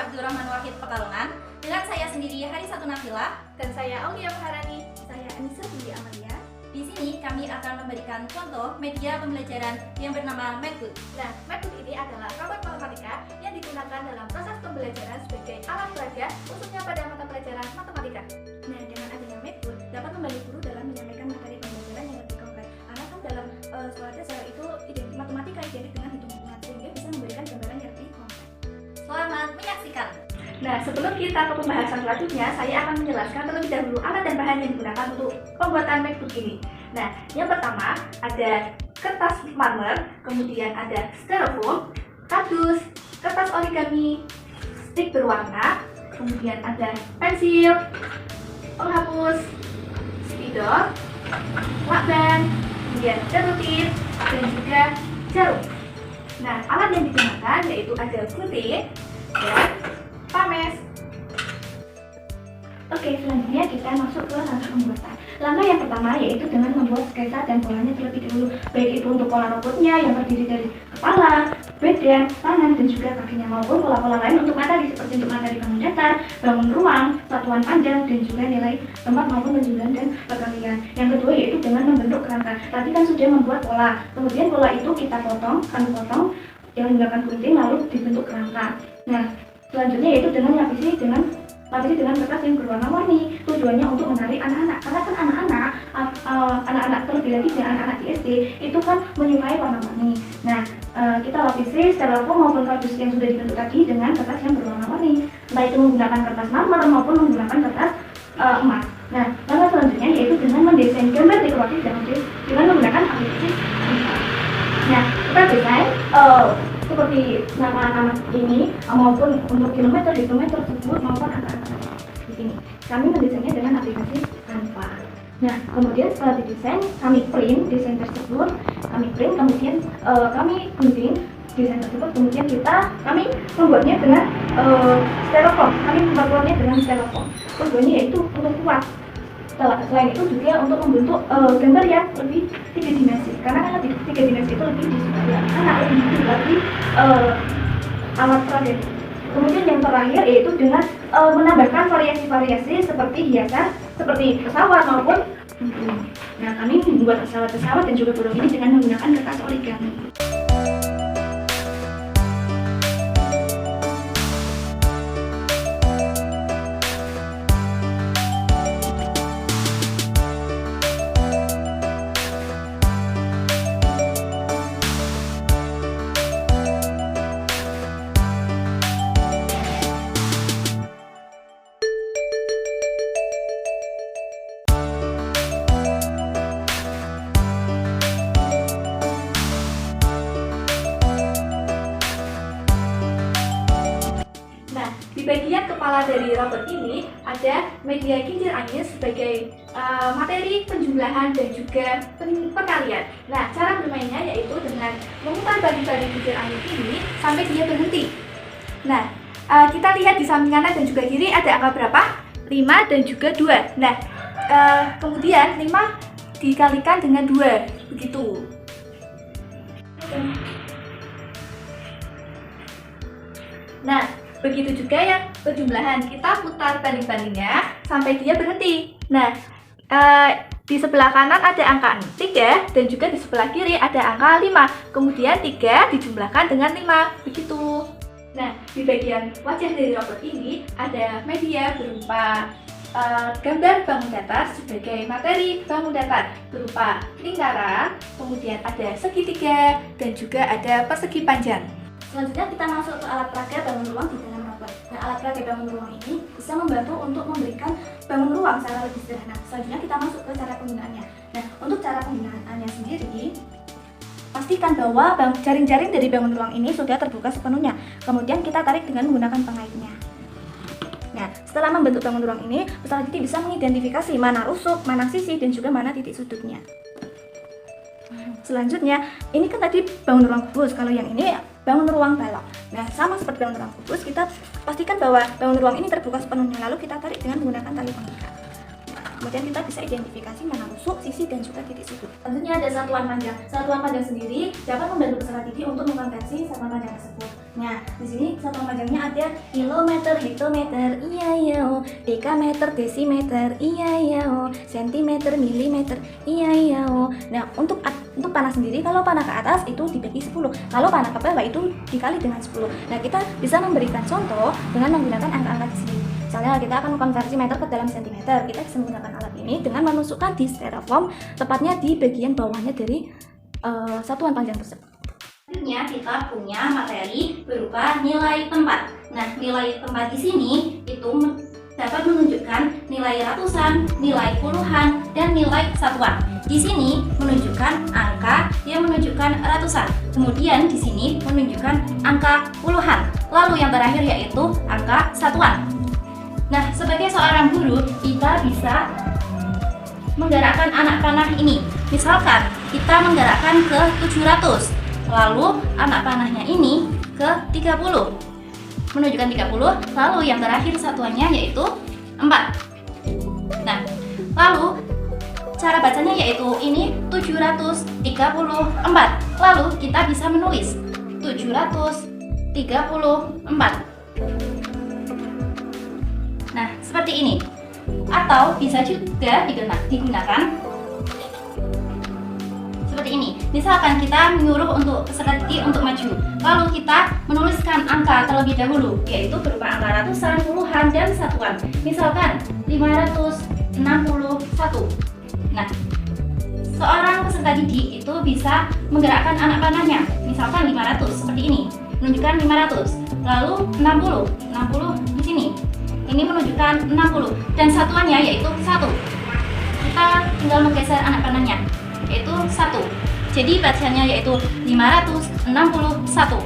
Abdurrahman Wahid Pekalongan. Dengan saya sendiri Hari Satu Nafila dan saya Aulia Maharani. Saya Anissa Budi Amalia. Di sini kami akan memberikan contoh media pembelajaran yang bernama Medbook. Nah, Medbook ini adalah robot matematika yang digunakan dalam proses pembelajaran sebagai alat belajar, khususnya pada mata pelajaran matematika. Nah, dengan adanya Medbook dapat membantu guru dalam menyampaikan materi pembelajaran yang lebih konkret. Karena kan dalam sekolah dasar itu matematika identik dengan hitung-hitungan, sehingga bisa memberikan gambaran yang lebih konkret. Selamat menyaksikan. Nah, sebelum kita ke pembahasan selanjutnya, saya akan menjelaskan terlebih dahulu alat dan bahan yang digunakan untuk pembuatan Medbook ini. Nah, yang pertama ada kertas marmer, kemudian ada styrofoam, kardus, kertas origami, stik berwarna, kemudian ada pensil, penghapus, spidol, lakban, kemudian sedotin, dan juga jarum. Nah, alat yang digunakan yaitu ada gunting dan pames. Oke, selanjutnya kita masuk ke langkah pembuatan. Langkah yang pertama yaitu dengan membuat sketsa dan polanya terlebih dahulu, baik itu untuk pola robotnya yang terdiri dari kepala, badan, tangan, dan juga kakinya, maupun pola-pola lain untuk materi seperti untuk materi bangun datar, bangun ruang, satuan panjang, dan juga nilai tempat maupun penjualan dan perkalian. Yang kedua yaitu dengan membentuk kerangka. Tadi kan sudah membuat pola, kemudian pola itu kita potong, kami potong yang menggunakan gunting lalu dibentuk kerangka. Nah, selanjutnya yaitu dengan lapisi dengan kertas yang berwarna-warni. Tujuannya untuk menarik anak-anak, karena kan anak-anak terlebih lagi dengan anak-anak di SD itu kan menyukai warna-warni. Nah, kita lapisi styrofoam maupun kardus yang sudah dibentuk tadi dengan kertas yang berwarna-warni, entah itu menggunakan kertas marmer maupun menggunakan kertas emas. Nah, langkah selanjutnya yaitu dengan mendesain gambar dekoratif dengan menggunakan aplikasi Canva. Nah, kita desain seperti nama-nama ini maupun untuk kilometer, hektometer tersebut maupun angka-angka di sini. Kami mendesainnya dengan aplikasi Canva. Nah, kemudian setelah didesain, kami print desain tersebut, kemudian kami gunting desain tersebut, kemudian kami membuatnya dengan styrofoam. Tujuannya yaitu untuk kuat. Selain itu juga untuk membentuk gambar yang lebih 3 dimensi, karena kan 3 dimensi itu lebih disukai anak, lebih lagi alat peraga. Kemudian yang terakhir yaitu dengan menambahkan variasi-variasi seperti hiasan, seperti pesawat maupun Nah, kami membuat pesawat dan juga burung ini dengan menggunakan kertas origami. Di bagian kepala dari robot ini ada media kincir angin sebagai materi penjumlahan dan juga perkalian. Nah, cara bermainnya yaitu dengan memutar balik-balik kincir angin ini sampai dia berhenti. Nah, kita lihat di samping kanan dan juga kiri ada angka berapa? 5 dan juga 2. Nah, kemudian 5 dikalikan dengan 2, begitu. Nah, begitu juga yang penjumlahan, kita putar balik-baliknya sampai dia berhenti. Nah, di sebelah kanan ada angka 3 dan juga di sebelah kiri ada angka 5. Kemudian 3 dijumlahkan dengan 5, begitu. Nah, di bagian wajah dari robot ini ada media berupa gambar bangun datar sebagai materi bangun datar berupa lingkaran, kemudian ada segitiga dan juga ada persegi panjang. Selanjutnya kita masuk ke alat peraga bangun ruang di dalam robot. Nah, alat peraga bangun ruang ini bisa membantu untuk memberikan bangun ruang secara lebih sederhana. Selanjutnya kita masuk ke cara penggunaannya. Nah, untuk cara penggunaannya sendiri, pastikan bahwa jaring-jaring dari bangun ruang ini sudah terbuka sepenuhnya. Kemudian kita tarik dengan menggunakan pengaitnya. Nah, setelah membentuk bangun ruang ini, peserta didik bisa mengidentifikasi mana rusuk, mana sisi, dan juga mana titik sudutnya. Selanjutnya, ini kan tadi bangun ruang kubus, kalau yang ini bangun ruang balok. Nah, sama seperti bangun ruang kubus, kita pastikan bahwa bangun ruang ini terbuka sepenuhnya, lalu kita tarik dengan menggunakan tali pengikat. Kemudian kita bisa identifikasi mana rusuk, sisi, dan juga titik sudut. Selanjutnya ada satuan panjang. Satuan panjang sendiri dapat membantu peserta didik untuk mengkonversi satuan panjang tersebut. Nah, di sini satuan panjangnya ada kilometer, hektometer, iya iya oh, dekameter, desimeter, iya iya oh, sentimeter, milimeter, iya iya oh. Nah, untuk panah sendiri, kalau panah ke atas itu dibagi 10, kalau panah ke bawah itu dikali dengan 10. Nah, kita bisa memberikan contoh dengan menggunakan angka-angka di sini. Misalnya kita akan mengkonversi meter ke dalam sentimeter. Kita bisa menggunakan alat ini dengan menusukkan di styrofoam, tepatnya di bagian bawahnya dari satuan panjang tersebut. Selanjutnya kita punya materi berupa nilai tempat. Nah, nilai tempat di sini itu dapat menunjukkan nilai ratusan, nilai puluhan, dan nilai satuan. Di sini menunjukkan angka yang menunjukkan ratusan. Kemudian di sini menunjukkan angka puluhan. Lalu yang terakhir yaitu angka satuan. Nah, sebagai seorang guru, kita bisa menggerakkan anak panah ini. Misalkan kita menggerakkan ke 700. Lalu anak panahnya ini ke 30, menunjukkan 30, lalu yang terakhir satuannya yaitu 4. Nah, lalu cara bacanya yaitu ini 734. Lalu kita bisa menulis 734. Nah, seperti ini. Atau bisa juga digunakan seperti ini. Misalkan kita menyuruh untuk peserta didik untuk maju, lalu kita menuliskan angka terlebih dahulu, yaitu berupa angka ratusan, puluhan, dan satuan. Misalkan 561. Nah, seorang peserta didik itu bisa menggerakkan anak panahnya, misalkan 500 seperti ini, menunjukkan 500. Lalu 60 di sini. Ini menunjukkan 60 dan satuannya yaitu 1. Kita tinggal menggeser anak panahnya, yaitu 1. Jadi bacanya yaitu 561.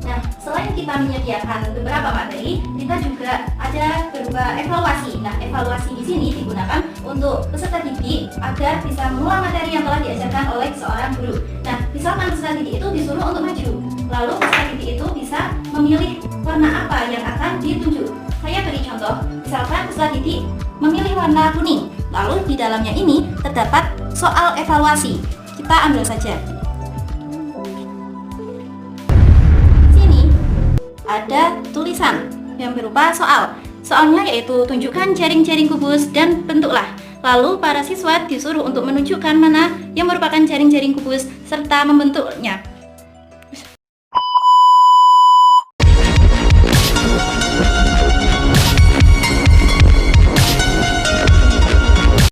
Nah, selain kita menyediakan beberapa materi, kita juga ada berupa evaluasi. Nah, evaluasi di sini digunakan untuk peserta didik agar bisa mengulang materi yang telah diajarkan oleh seorang guru. Nah, misalkan peserta didik itu disuruh untuk maju, lalu peserta didik itu bisa memilih warna apa yang akan ditunjuk. Saya beri contoh, misalkan peserta didik memilih warna kuning, lalu di dalamnya ini terdapat soal evaluasi. Kita ambil saja. Sini ada tulisan yang berupa soal. Soalnya yaitu tunjukkan jaring-jaring kubus dan bentuklah. Lalu para siswa disuruh untuk menunjukkan mana yang merupakan jaring-jaring kubus serta membentuknya.